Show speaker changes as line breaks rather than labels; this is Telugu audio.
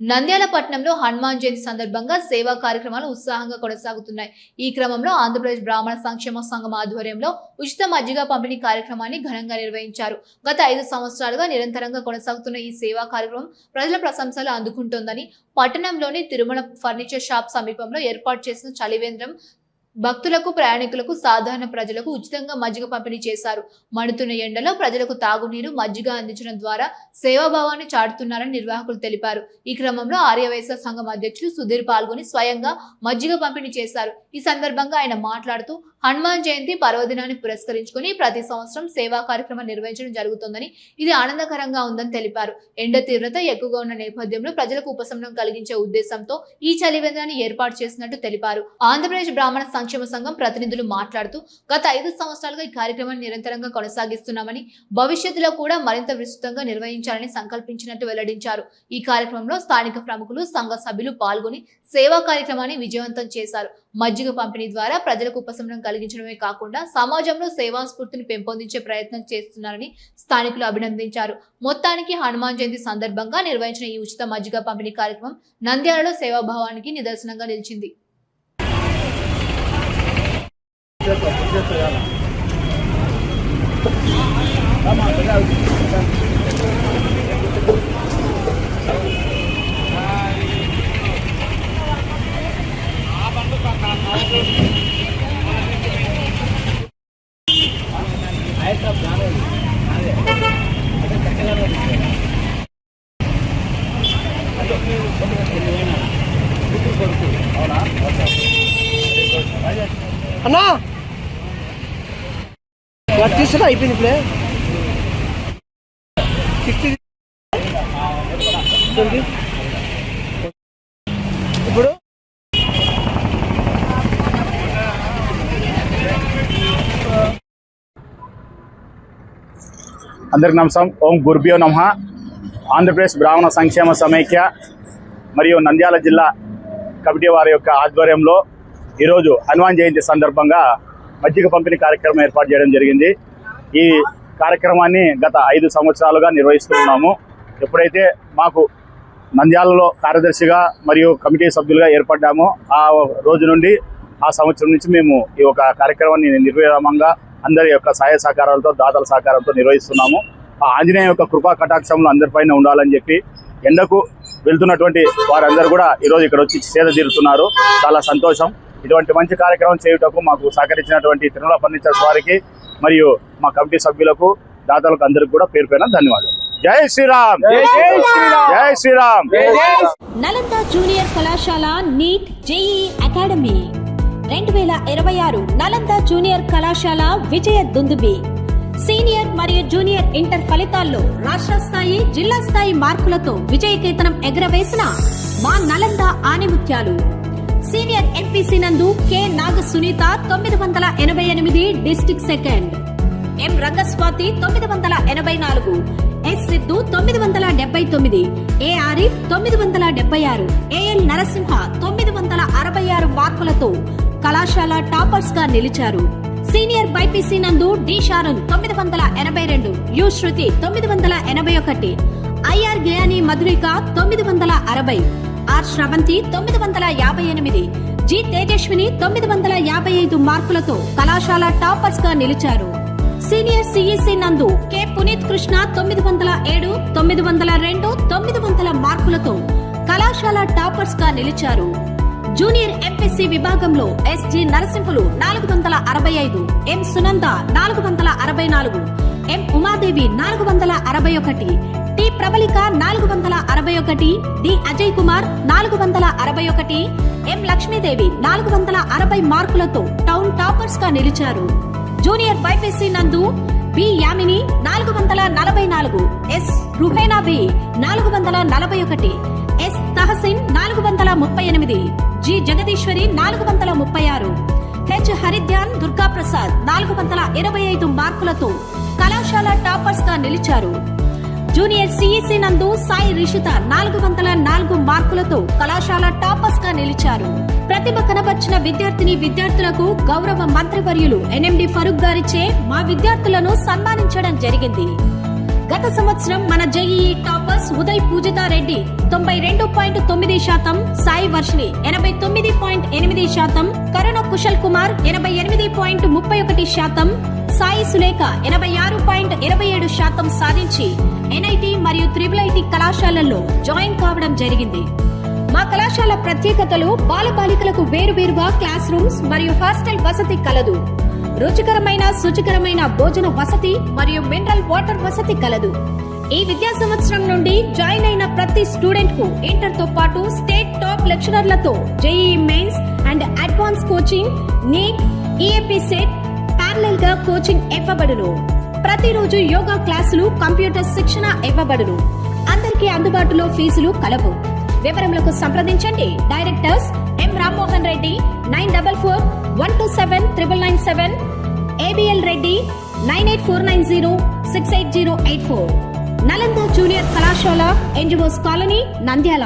నంద్యాల పట్టణంలో హనుమాన్ జయంతి సందర్భంగా సేవా కార్యక్రమాలు ఉత్సాహంగా కొనసాగుతున్నాయి. ఈ క్రమంలో ఆంధ్రప్రదేశ్ బ్రాహ్మణ సంక్షేమ సంఘం ఆధ్వర్యంలో ఉచిత మజ్జిగ పంపిణీ కార్యక్రమాన్ని ఘనంగా నిర్వహించారు. గత 5 సంవత్సరాలుగా నిరంతరంగా కొనసాగుతున్న ఈ సేవా కార్యక్రమం ప్రజల ప్రశంసలు అందుకుంటోందని పట్టణంలోని తిరుమల ఫర్నిచర్ షాప్ సమీపంలో ఏర్పాటు చేసిన చలివేంద్రం భక్తులకు, ప్రయాణికులకు, సాధారణ ప్రజలకు ఉచితంగా మజ్జిగ పంపిణీ చేశారు. మండుతున్న ఎండలో ప్రజలకు తాగునీరు, మజ్జిగ అందించడం ద్వారా సేవాభావాన్ని చాటుతున్నారని నిర్వాహకులు తెలిపారు. ఈ క్రమంలో ఆర్యవైశ్య సంఘం అధ్యక్షులు సుధీర్ పాల్గొని స్వయంగా మజ్జిగ పంపిణీ చేశారు. ఈ సందర్భంగా ఆయన మాట్లాడుతూ హనుమాన్ జయంతి పర్వదినాన్ని పురస్కరించుకుని ప్రతి సంవత్సరం సేవా కార్యక్రమం నిర్వహించడం జరుగుతుందని, ఇది ఆనందకరంగా ఉందని తెలిపారు. ఎండ తీవ్రత ఎక్కువగా ఉన్న నేపథ్యంలో ప్రజలకు ఉపశమనం కలిగించే ఉద్దేశంతో ఈ చలివేంద్రాన్ని ఏర్పాటు చేసినట్టు తెలిపారు. ఆంధ్రప్రదేశ్ బ్రాహ్మణ సంక్షేమ సంఘం ప్రతినిధులు మాట్లాడుతూ గత 5 సంవత్సరాలుగా ఈ కార్యక్రమాన్ని నిరంతరంగా కొనసాగిస్తున్నామని, భవిష్యత్తులో కూడా మరింత విస్తృతంగా నిర్వహించాలని సంకల్పించినట్టు వెల్లడించారు. ఈ కార్యక్రమంలో స్థానిక ప్రముఖులు, సంఘ సభ్యులు పాల్గొని సేవా కార్యక్రమాన్ని విజయవంతం చేశారు. మజ్జిగ పంపిణీ ద్వారా ప్రజలకు ఉపశమనం కలిగించడమే కాకుండా సమాజంలో సేవా స్ఫూర్తిని పెంపొందించే ప్రయత్నం చేస్తున్నారని స్థానికులు అభినందించారు. మొత్తానికి హనుమాన్ జయంతి సందర్భంగా నిర్వహించిన ఈ ఉచిత మజ్జిగ పంపిణీ కార్యక్రమం నంద్యాలలో సేవాభావానికి నిదర్శనంగా నిలిచింది.
అన్నా తీసుకురా అయిపోయింది ప్లే ఇప్పుడు
అందరికి నమస్కారం. ఓం గురుభ్యో నమః. ఆంధ్రప్రదేశ్ బ్రాహ్మణ సంక్షేమ సమైక్య మరియు నంద్యాల జిల్లా కమిటీ వారి యొక్క ఆధ్వర్యంలో ఈరోజు హనుమాన్ జయంతి సందర్భంగా మజ్జిగ పంపిణీ కార్యక్రమం ఏర్పాటు చేయడం జరిగింది. ఈ కార్యక్రమాన్ని గత 5 సంవత్సరాలుగా నిర్వహిస్తున్నాము. ఎప్పుడైతే మాకు నంద్యాలలో కార్యదర్శిగా మరియు కమిటీ సభ్యులుగా ఏర్పడ్డామో ఆ రోజు నుండి, ఆ సంవత్సరం నుంచి మేము ఈ ఒక కార్యక్రమాన్ని నిర్విరామంగా అందరి యొక్క సహాయ సహకారాలతో, దాతల సహకారంతో నిర్వహిస్తున్నాము. ఆ ఆంజనేయ యొక్క కృపా కటాక్షములు అందరిపైన ఉండాలని చెప్పి ఎండకు వెళ్తున్నటువంటి వారందరూ కూడా ఈరోజు ఇక్కడ వచ్చి సేద తీరుతున్నారు. చాలా సంతోషం. ఇటువంటి మంచి కార్యక్రమం చేయుటకు మాకు సహకరించినటువంటి తిరుమల ఫర్నిచర్స్ వారికి మరియు మా కమిటీ సభ్యులకు, దాతలకు అందరికి కూడా పేరు పైన ధన్యవాదాలు. జై శ్రీరామ్, జై శ్రీరామ్.
నలంద జూనియర్ కళాశాల NEET JE academy 2026 Nalanda junior కళాశాల విజయ దుందుబి. సీనియర్ మరియు జూనియర్ ఇంటర్ ఫలితాల్లో రాష్ట్ర స్థాయి, జిల్లా స్థాయి మార్కులతో విజయకేతనం ఎగరవేసిన మా నలంద ఆణిముత్యాలు. సీనియర్ ఎంపీసీ నందు K Naga Sunitha 988 district second, M Rangaswathi 984, S Siddhu 979, A Arif 976, AL Narasimha 966 మార్కులతో కళాశాల టాపర్స్ గా నిలిచారు. సీనియర్ బైపీసీ నందు D Sharun 982, U Shruthi 981, IR Gayani Madhurika 960, R Sravanthi 958, G Tejaswini 955 మార్కులతో కళాశాల టాపర్స్ గా నిలిచారు. సీనియర్ సిఈసి నందు కె పునీత్ కృష్ణ 907, 902, 900 మార్కులతో కళాశాల టాపర్స్ గా నిలిచారు. జూనియర్ ఎంపీసీ విభాగంలో SG Narasimhulu 465, M Sunanda 464, M Umadevi 461, T Prabalika 461, D Ajay Kumar 461, M Lakshmidevi 460 మార్కులతో టౌన్ టాపర్స్ గా నిలిచారు. జూనియర్ బైపీసీ నందు B Yamini 444, S Ruhena B 441, S Tahsin 438, G Jagadeeswari 436, H హరిధ్యాన్ Durga Prasad 425 మార్కులతో కళాశాల టాపర్స్ గా నిలిచారు. జూనియర్ సిఈసి నందు సాయి రిషిత 404 మార్కులతో కళాశాల టాపర్స్ గా నిలిచారు. ప్రతిభ కనబర్చిన విద్యార్థులకు గౌరవ మంత్రివర్యులు ఎన్ఎండి ఫరూక్ గారిచే మా విద్యార్థులను సన్మానించడం జరిగింది. గత సంవత్సరం మన జేఈఈ టాపర్స్ ఉదయ్ పూజితారెడ్డి 92.9%, సాయి వర్షిని 89.8%, కరుణ కుశల్ కుమార్ 88.31%, సాయి సులేఖ 86.27% సాధించి ఎన్ఐటి మరియు IIIT కళాశాలల్లో జాయిన్ కావడం జరిగింది. మా కళాశాల ప్రత్యేకతలు బాలబాలికలకు వేరువేరుగా క్లాస్ రూమ్స్ మరియు హాస్టల్ వసతి కలదు. రుచికరమైన శుచికరమైన భోజన వసతి మరియు మినరల్ వాటర్ వసతి కలదు. ఈ విద్యా సంవత్సరం నుండి జాయిన్ అయిన ప్రతి స్టూడెంట్ కు ఇంటర్ తో పాటు స్టేట్ టాప్ లెక్చరర్లతో JEE mains and advance coaching, NEET, EAP CET parallel గా కోచింగ్ ఇవ్వబడును. ప్రతిరోజు యోగా క్లాసులు, కంప్యూటర్ శిక్షణ ఇవ్వబడును. అందరికీ అందుబాటులో ఫీజులు కలవు. వివరములకు సంప్రదించండి. డైరెక్టర్స్ ఎం రామ్మోహన్ రెడ్డి 9441279997, ఏబిఎల్ రెడ్డి 9849068084. నలంద జూనియర్ కళాశాల, ఎన్జిఓస్ కాలనీ, నంద్యాల.